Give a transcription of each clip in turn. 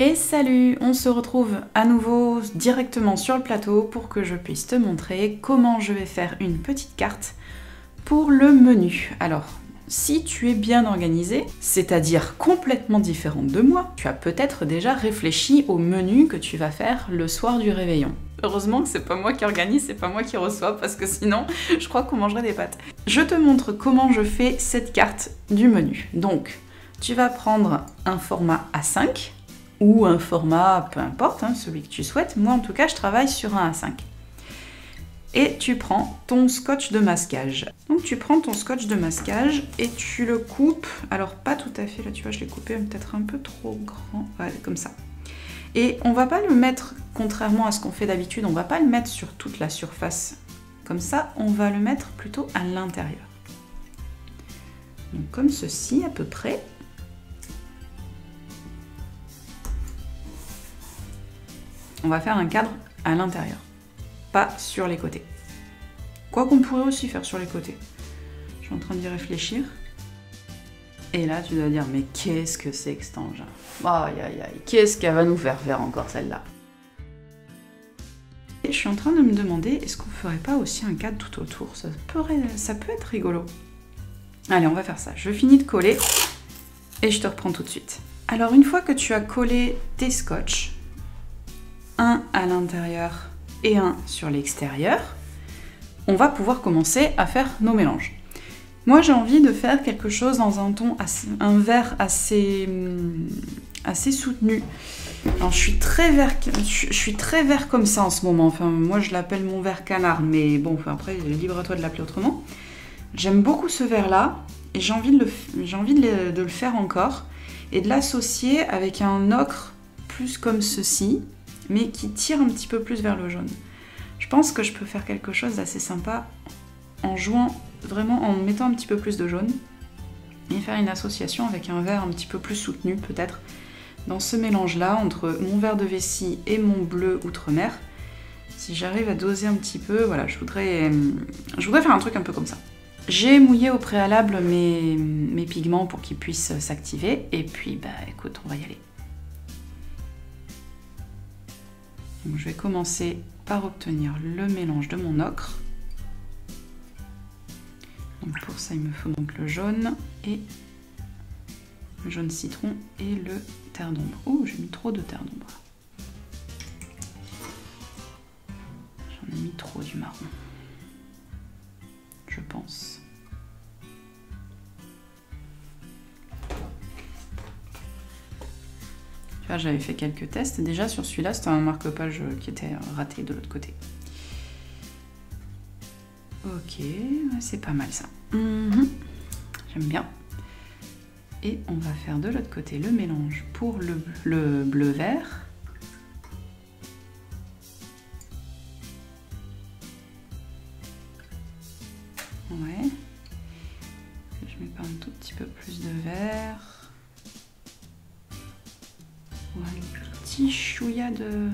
Et salut, on se retrouve à nouveau directement sur le plateau pour que je puisse te montrer comment je vais faire une petite carte pour le menu. Alors, si tu es bien organisé, c'est-à-dire complètement différente de moi, tu as peut-être déjà réfléchi au menu que tu vas faire le soir du réveillon. Heureusement que c'est pas moi qui organise, c'est pas moi qui reçois, parce que sinon, je crois qu'on mangerait des pâtes. Je te montre comment je fais cette carte du menu. Donc, tu vas prendre un format A5, ou un format, peu importe, hein, celui que tu souhaites. Moi, en tout cas, je travaille sur un A5. Et tu prends ton scotch de masquage. Donc, tu prends ton scotch de masquage et tu le coupes. Alors, pas tout à fait, là, tu vois, je l'ai coupé peut-être un peu trop grand. Ouais, comme ça. Et on va pas le mettre, contrairement à ce qu'on fait d'habitude, on va pas le mettre sur toute la surface. Comme ça, on va le mettre plutôt à l'intérieur. Donc, comme ceci, à peu près. On va faire un cadre à l'intérieur, pas sur les côtés. Quoi qu'on pourrait aussi faire sur les côtés. Je suis en train d'y réfléchir. Et là, tu dois dire, mais qu'est-ce que c'est que cet engin? Aïe aïe aïe, qu'est-ce qu'elle va nous faire faire encore celle-là? Et je suis en train de me demander, est-ce qu'on ferait pas aussi un cadre tout autour? Ça peut être rigolo. Allez, on va faire ça. Je finis de coller et je te reprends tout de suite. Alors, une fois que tu as collé tes scotch, un à l'intérieur et un sur l'extérieur, on va pouvoir commencer à faire nos mélanges. Moi, j'ai envie de faire quelque chose dans un ton, un vert assez soutenu. Alors, je suis très vert comme ça en ce moment. Enfin, moi, je l'appelle mon vert canard, mais bon, enfin, après, libre à toi de l'appeler autrement. J'aime beaucoup ce vert-là et j'ai envie de le faire encore et de l'associer avec un ocre plus comme ceci, mais qui tire un petit peu plus vers le jaune. Je pense que je peux faire quelque chose d'assez sympa en jouant vraiment, en mettant un petit peu plus de jaune et faire une association avec un vert un petit peu plus soutenu peut-être dans ce mélange-là entre mon vert de vessie et mon bleu outre-mer. Si j'arrive à doser un petit peu, voilà, je voudrais faire un truc un peu comme ça. J'ai mouillé au préalable mes pigments pour qu'ils puissent s'activer et puis bah écoute, on va y aller. Donc, je vais commencer par obtenir le mélange de mon ocre. Donc, pour ça, il me faut donc le jaune citron et le terre d'ombre. Oh, j'ai mis trop de terre d'ombre. J'en ai mis trop du marron, je pense. J'avais fait quelques tests. Déjà sur celui-là, c'était un marque-page qui était raté de l'autre côté. Ok, c'est pas mal ça. J'aime bien. Et on va faire de l'autre côté le mélange pour le bleu-vert. Ouais. Je mets pas un tout petit peu plus de vert. Un petit chouïa de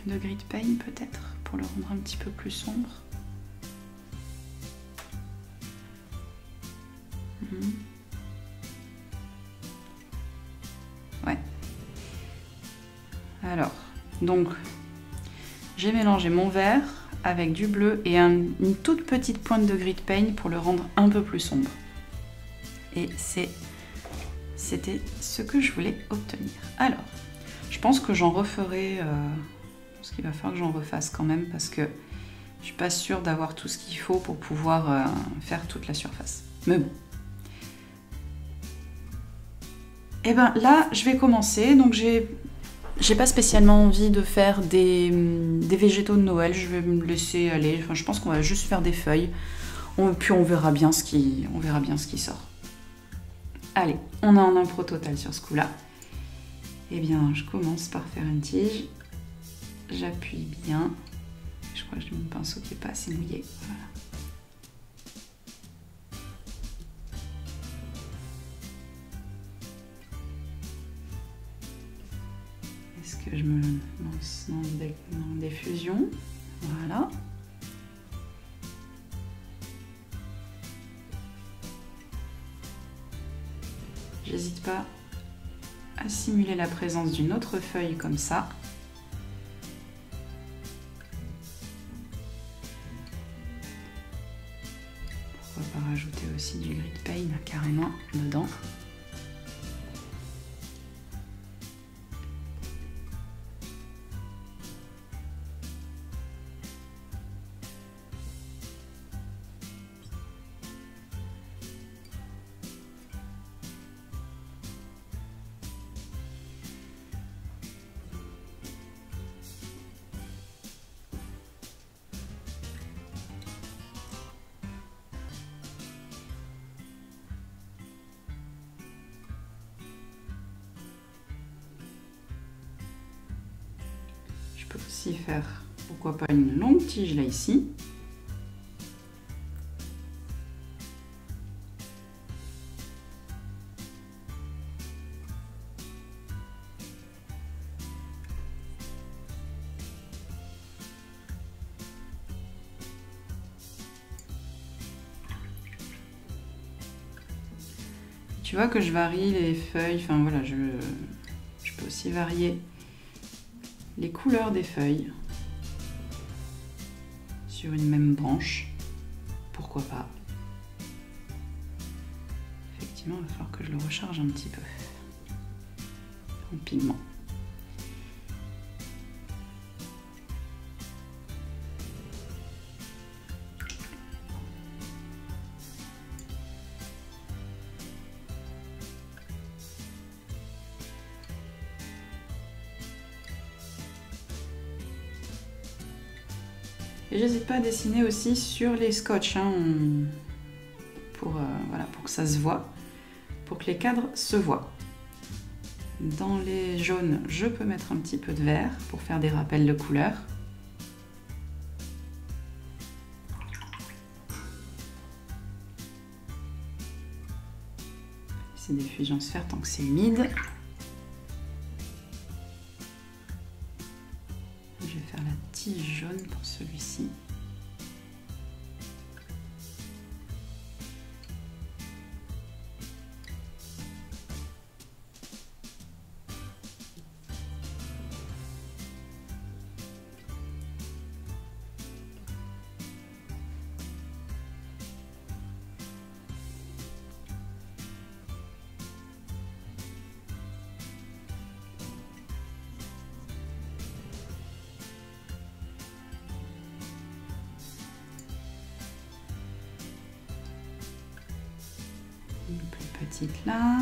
gris de pain peut-être, pour le rendre un petit peu plus sombre. Ouais. Alors, donc, j'ai mélangé mon vert avec du bleu et une toute petite pointe de gris de pain pour le rendre un peu plus sombre. Et c'était ce que je voulais obtenir. Alors, je pense que j'en referai, parce qu'il va falloir que j'en refasse quand même, parce que je suis pas sûre d'avoir tout ce qu'il faut pour pouvoir faire toute la surface. Mais bon. Et ben là, je vais commencer. Donc j'ai pas spécialement envie de faire des végétaux de Noël. Je vais me laisser aller. Enfin, je pense qu'on va juste faire des feuilles. Puis on verra bien ce qui sort. Allez, on a un impro total sur ce coup-là. Eh bien, je commence par faire une tige. J'appuie bien. Je crois que j'ai mon pinceau qui n'est pas assez mouillé. Voilà. Est-ce que je me lance dans des fusions? Voilà. J'hésite pas à simuler la présence d'une autre feuille comme ça. Pourquoi pas rajouter aussi du gris de paint carrément dedans. Je peux aussi faire, pourquoi pas, une longue tige là ici. Tu vois que je varie les feuilles, enfin voilà, je peux aussi varier les couleurs des feuilles sur une même branche, pourquoi pas. Effectivement, il va falloir que je le recharge un petit peu en pigment. Et j'hésite pas à dessiner aussi sur les scotch hein, voilà, pour que ça se voit, pour que les cadres se voient. Dans les jaunes, je peux mettre un petit peu de vert pour faire des rappels de couleurs. C'est des fusions sphères tant que c'est humide. Je vais faire la tige jaune pour celui-ci. Une plus petite là.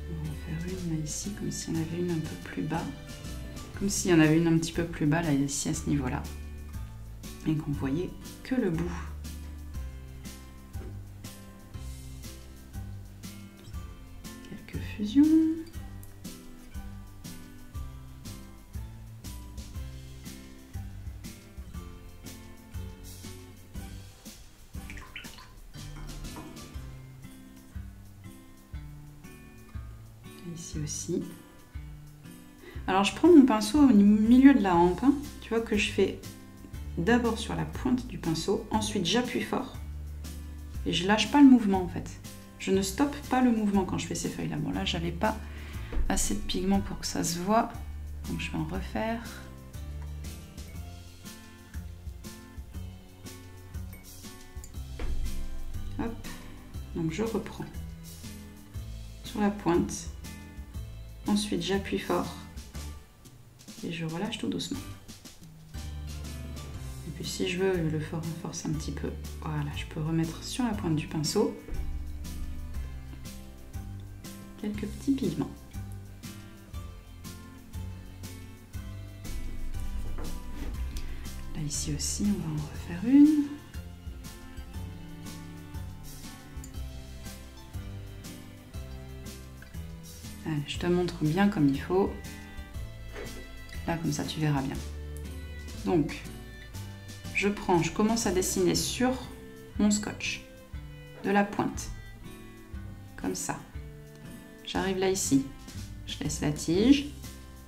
On va en faire une là ici, comme s'il y en avait une un peu plus bas. Comme s'il y en avait une un petit peu plus bas là ici à ce niveau-là. Et qu'on voyait que le bout. Quelques fusions. Ici aussi. Alors je prends mon pinceau au milieu de la hampe, hein. Tu vois que je fais d'abord sur la pointe du pinceau, ensuite j'appuie fort et je lâche pas le mouvement en fait. Je ne stoppe pas le mouvement quand je fais ces feuilles là. Bon là j'avais pas assez de pigment pour que ça se voit, donc je vais en refaire. Hop, donc je reprends sur la pointe. Ensuite, j'appuie fort et je relâche tout doucement. Et puis si je veux le renforcer un petit peu, voilà, je peux remettre sur la pointe du pinceau quelques petits pigments. Là, ici aussi, on va en refaire une. Allez, je te montre bien comme il faut. Là, comme ça, tu verras bien. Donc, je commence à dessiner sur mon scotch, de la pointe, comme ça. J'arrive là, ici. Je laisse la tige.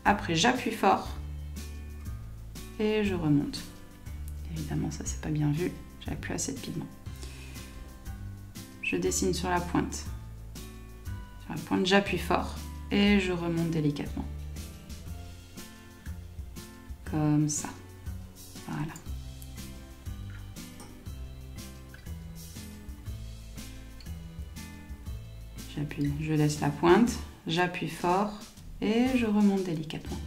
Après, j'appuie fort et je remonte. Évidemment, ça, c'est pas bien vu. J'avais plus assez de pigment. Je dessine sur la pointe. Sur la pointe, j'appuie fort et je remonte délicatement. Comme ça. Voilà. J'appuie, je laisse la pointe, j'appuie fort et je remonte délicatement.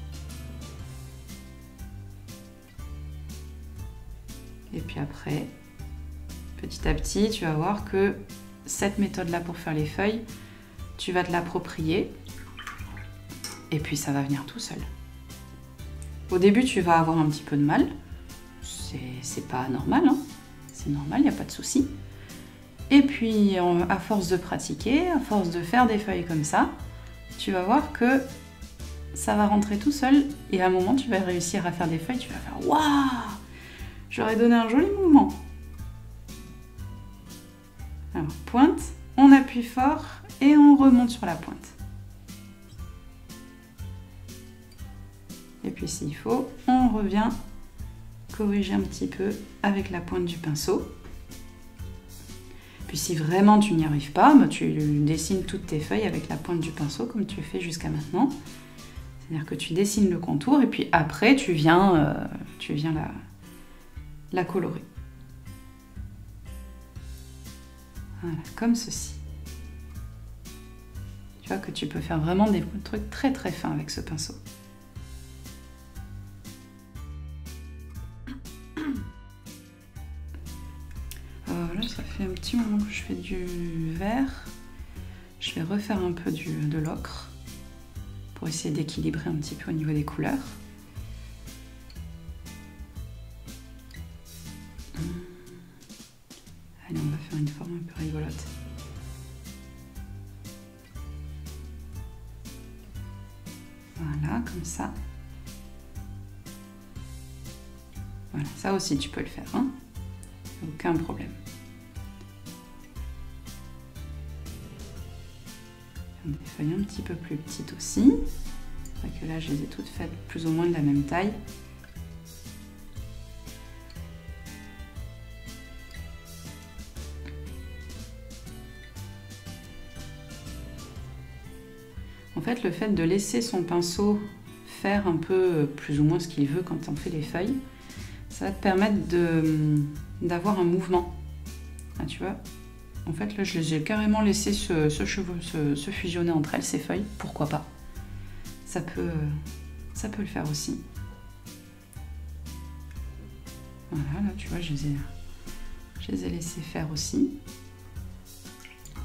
Et puis après, petit à petit, tu vas voir que cette méthode-là pour faire les feuilles, tu vas te l'approprier et puis ça va venir tout seul. Au début, tu vas avoir un petit peu de mal. C'est pas normal, hein. C'est normal, il n'y a pas de souci. Et puis, à force de pratiquer, à force de faire des feuilles comme ça, tu vas voir que ça va rentrer tout seul. Et à un moment, tu vas réussir à faire des feuilles, tu vas faire « Waouh ! J'aurais donné un joli mouvement !» Alors, pointe, on appuie fort et on remonte sur la pointe. Et puis s'il faut, on revient corriger un petit peu avec la pointe du pinceau. Puis si vraiment tu n'y arrives pas, tu dessines toutes tes feuilles avec la pointe du pinceau comme tu fais jusqu'à maintenant. C'est-à-dire que tu dessines le contour et puis après tu viens la colorer. Voilà, comme ceci. Tu vois que tu peux faire vraiment des trucs très très fins avec ce pinceau. Là, ça fait un petit moment que je fais du vert. Je vais refaire un peu de l'ocre pour essayer d'équilibrer un petit peu au niveau des couleurs. Allez, on va faire une forme un peu rigolote. Voilà, comme ça. Voilà, ça aussi tu peux le faire, hein. Aucun problème. Des feuilles un petit peu plus petites aussi. C'est vrai que là, je les ai toutes faites plus ou moins de la même taille. En fait, le fait de laisser son pinceau faire un peu plus ou moins ce qu'il veut quand on fait les feuilles, ça va te permettre d'avoir un mouvement. Ah, tu vois, en fait, là, je les ai carrément laissé se fusionner entre elles, ces feuilles. Pourquoi pas? Ça peut le faire aussi. Voilà, là, tu vois, je les ai laissés faire aussi.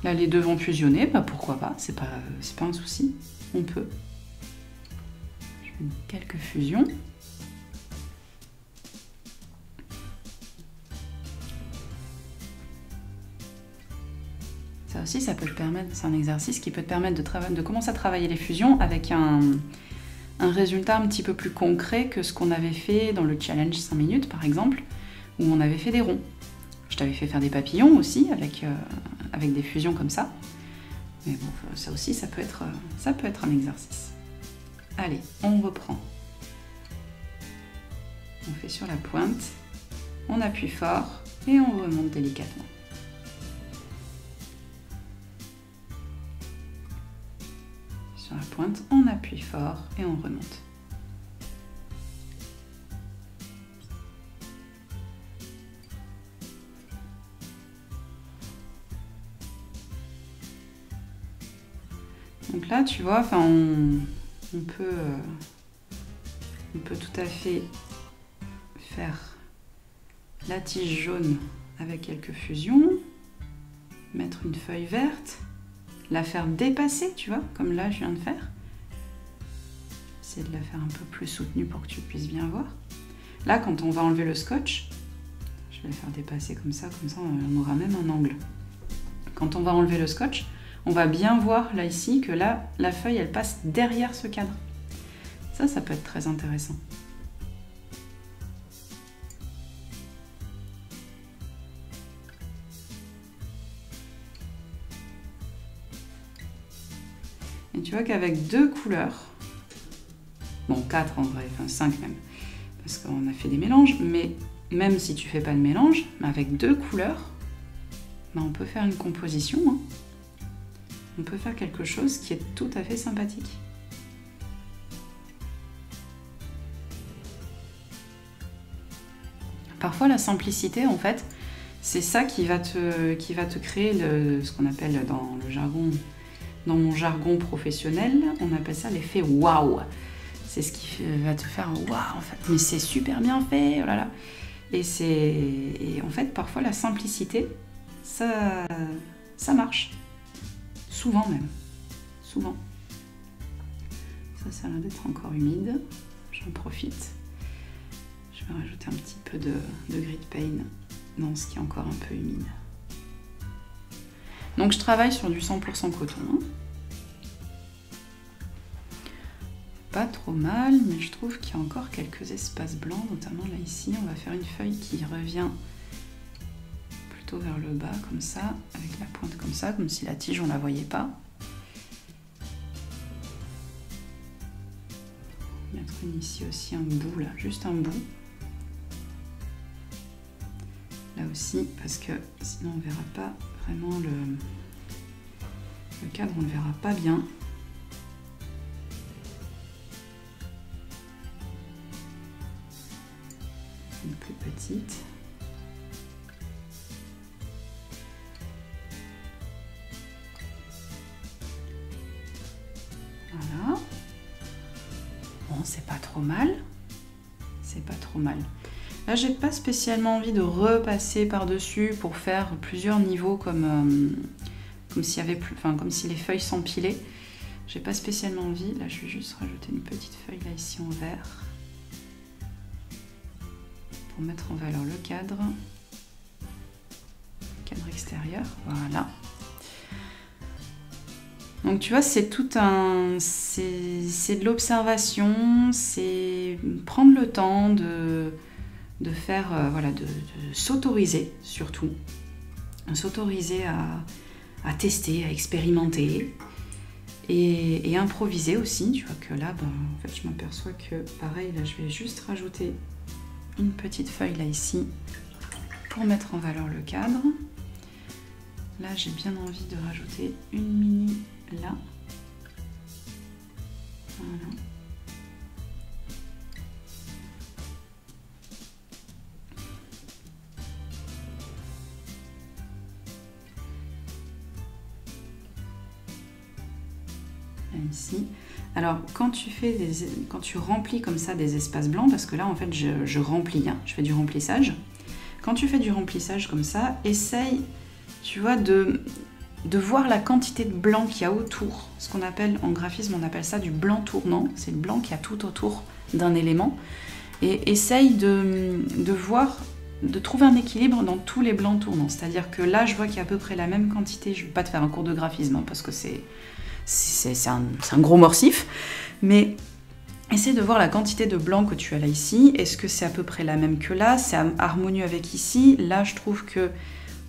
Là, les deux vont fusionner, bah pourquoi pas? C'est pas un souci. On peut. Je fais quelques fusions. Ça aussi, ça peut te permettre, c'est un exercice qui peut te permettre de commencer à travailler les fusions avec un résultat un petit peu plus concret que ce qu'on avait fait dans le challenge 5 minutes, par exemple, où on avait fait des ronds. Je t'avais fait faire des papillons aussi, avec des fusions comme ça. Mais bon, ça aussi, ça peut être un exercice. Allez, on reprend. On fait sur la pointe, on appuie fort et on remonte délicatement. Sur la pointe, on appuie fort et on remonte. Donc là, tu vois, enfin, on peut tout à fait faire la tige jaune avec quelques fusions, mettre une feuille verte, la faire dépasser, tu vois, comme là je viens de faire. Essayer de la faire un peu plus soutenue pour que tu puisses bien voir. Là, quand on va enlever le scotch, je vais la faire dépasser comme ça on aura même un angle. Quand on va enlever le scotch, on va bien voir là ici que là, la feuille elle passe derrière ce cadre. Ça peut être très intéressant. Et tu vois qu'avec 2 couleurs, bon 4 en vrai, enfin 5 même, parce qu'on a fait des mélanges, mais même si tu fais pas de mélange, avec 2 couleurs, ben on peut faire une composition. Hein. on peut faire quelque chose qui est tout à fait sympathique. Parfois la simplicité, en fait, c'est ça qui va te créer ce qu'on appelle dans mon jargon professionnel, on appelle ça l'effet waouh. C'est ce qui va te faire waouh en fait. Mais c'est super bien fait, oh là là. Et en fait, parfois la simplicité, ça marche. Souvent même. Souvent. Ça a l'air d'être encore humide. J'en profite. Je vais rajouter un petit peu de grit paint dans ce qui est encore un peu humide. Donc je travaille sur du 100% coton. Pas trop mal, mais je trouve qu'il y a encore quelques espaces blancs, notamment là ici. On va faire une feuille qui revient plutôt vers le bas, comme ça, avec la pointe comme ça, comme si la tige on la voyait pas. On va mettre ici aussi un bout, là, juste un bout. Là aussi, parce que sinon on verra pas vraiment le cadre, on ne le verra pas bien. Une plus petite. Voilà. Bon, c'est pas trop mal. C'est pas trop mal. Là, j'ai pas spécialement envie de repasser par-dessus pour faire plusieurs niveaux comme s'il y avait plus, enfin, comme si les feuilles s'empilaient. J'ai pas spécialement envie. Là, je vais juste rajouter une petite feuille là ici en vert. Pour mettre en valeur le cadre extérieur, voilà. Donc tu vois, c'est tout un, c'est de l'observation, c'est prendre le temps de faire, voilà, de s'autoriser surtout, s'autoriser à tester, à expérimenter et improviser aussi. Tu vois que là, ben, en fait, je m'aperçois que pareil, là, je vais juste rajouter une petite feuille là ici pour mettre en valeur le cadre. Là j'ai bien envie de rajouter une mini là. Voilà. Là ici. Alors, quand tu remplis comme ça des espaces blancs, parce que là, en fait, je remplis, hein, je fais du remplissage. Quand tu fais du remplissage comme ça, essaye, tu vois, de voir la quantité de blanc qu'il y a autour. Ce qu'on appelle, en graphisme, on appelle ça du blanc tournant. C'est le blanc qu'il y a tout autour d'un élément. Et essaye de voir, de trouver un équilibre dans tous les blancs tournants. C'est-à-dire que là, je vois qu'il y a à peu près la même quantité. Je ne vais pas te faire un cours de graphisme, hein, parce que c'est un gros morcif, mais essaie de voir la quantité de blanc que tu as là ici. Est-ce que c'est à peu près la même que là? C'est harmonieux avec ici? Là, je trouve que,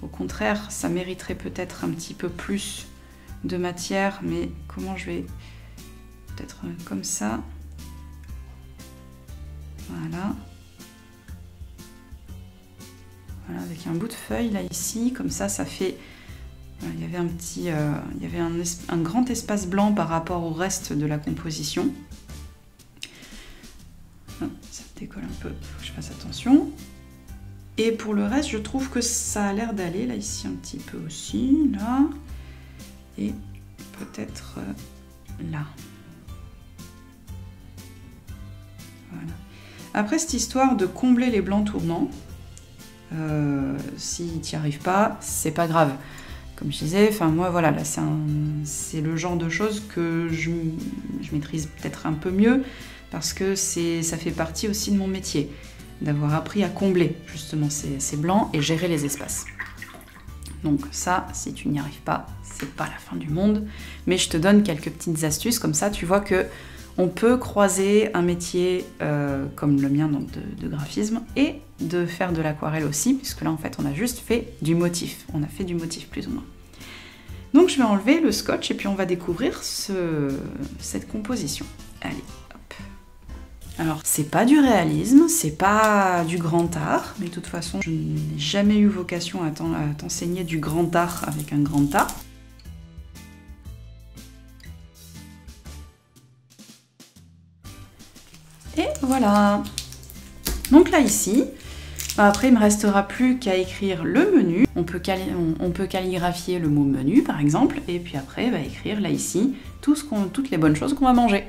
au contraire, ça mériterait peut-être un petit peu plus de matière, mais comment je vais... Peut-être comme ça. Voilà. Voilà, avec un bout de feuille là ici, comme ça, ça fait... Il y avait il y avait un grand espace blanc par rapport au reste de la composition. Ça décolle un peu, faut que je fasse attention. Et pour le reste, je trouve que ça a l'air d'aller, là ici un petit peu aussi, là. Et peut-être là. Voilà. Après, cette histoire de combler les blancs tournants, si tu n'y arrives pas, c'est pas grave. Comme je disais, enfin moi voilà, là c'est le genre de choses que je maîtrise peut-être un peu mieux parce que ça fait partie aussi de mon métier, d'avoir appris à combler justement ces blancs et gérer les espaces. Donc ça, si tu n'y arrives pas, c'est pas la fin du monde, mais je te donne quelques petites astuces, comme ça tu vois que on peut croiser un métier comme le mien donc de graphisme et de faire de l'aquarelle aussi, puisque là en fait on a juste fait du motif, on a fait du motif plus ou moins. Donc je vais enlever le scotch et puis on va découvrir cette composition. Allez, hop. Alors c'est pas du réalisme, c'est pas du grand art, mais de toute façon je n'ai jamais eu vocation à t'enseigner du grand art avec un grand A. Voilà. Donc là ici, après il ne me restera plus qu'à écrire le menu. On peut calligraphier le mot menu par exemple, et puis après écrire là ici toutes les bonnes choses qu'on va manger.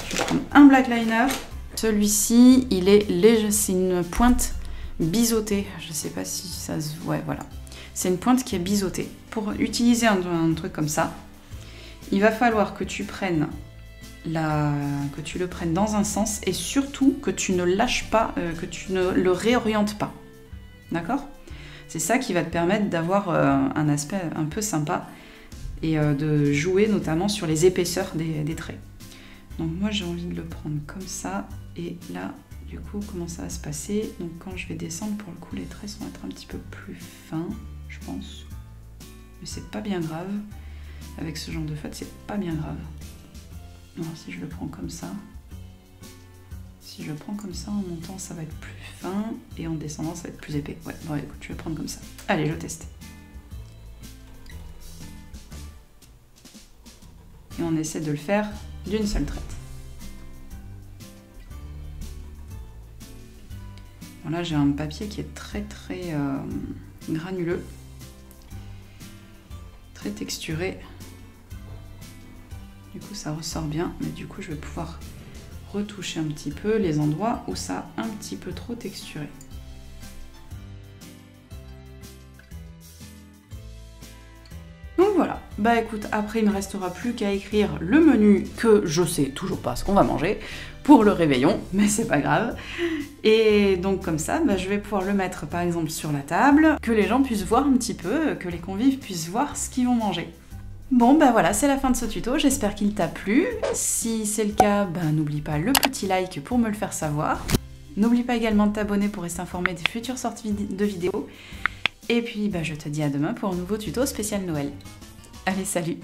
Je vais prendre un black liner. Celui-ci, il est léger, c'est une pointe biseautée. Je ne sais pas si ça se voit, voilà. C'est une pointe qui est biseautée. Pour utiliser un truc comme ça, il va falloir que tu prennes que tu le prennes dans un sens et surtout que tu ne lâches pas, que tu ne le réorientes pas. D'accord? C'est ça qui va te permettre d'avoir un aspect un peu sympa et de jouer notamment sur les épaisseurs des traits. Donc moi j'ai envie de le prendre comme ça et là du coup comment ça va se passer? Donc quand je vais descendre, pour le coup les traits vont être un petit peu plus fins, je pense. Mais c'est pas bien grave. Avec ce genre de feutre, c'est pas bien grave. Alors si je le prends comme ça, si je le prends comme ça, en montant ça va être plus fin et en descendant ça va être plus épais. Ouais, bon écoute, je vais prendre comme ça. Allez, je teste. Et on essaie de le faire d'une seule traite. Bon, là j'ai un papier qui est très granuleux, très texturé. Du coup ça ressort bien, mais du coup je vais pouvoir retoucher un petit peu les endroits où ça a un petit peu trop texturé. Donc voilà, bah écoute, après il ne me restera plus qu'à écrire le menu que je sais toujours pas ce qu'on va manger pour le réveillon, mais c'est pas grave. Et donc comme ça, bah, je vais pouvoir le mettre par exemple sur la table, que les gens puissent voir un petit peu, que les convives puissent voir ce qu'ils vont manger. Bon bah voilà, c'est la fin de ce tuto, j'espère qu'il t'a plu. Si c'est le cas, bah, n'oublie pas le petit like pour me le faire savoir. N'oublie pas également de t'abonner pour rester informé des futures sorties de vidéos. Et puis bah, je te dis à demain pour un nouveau tuto spécial Noël. Allez, salut!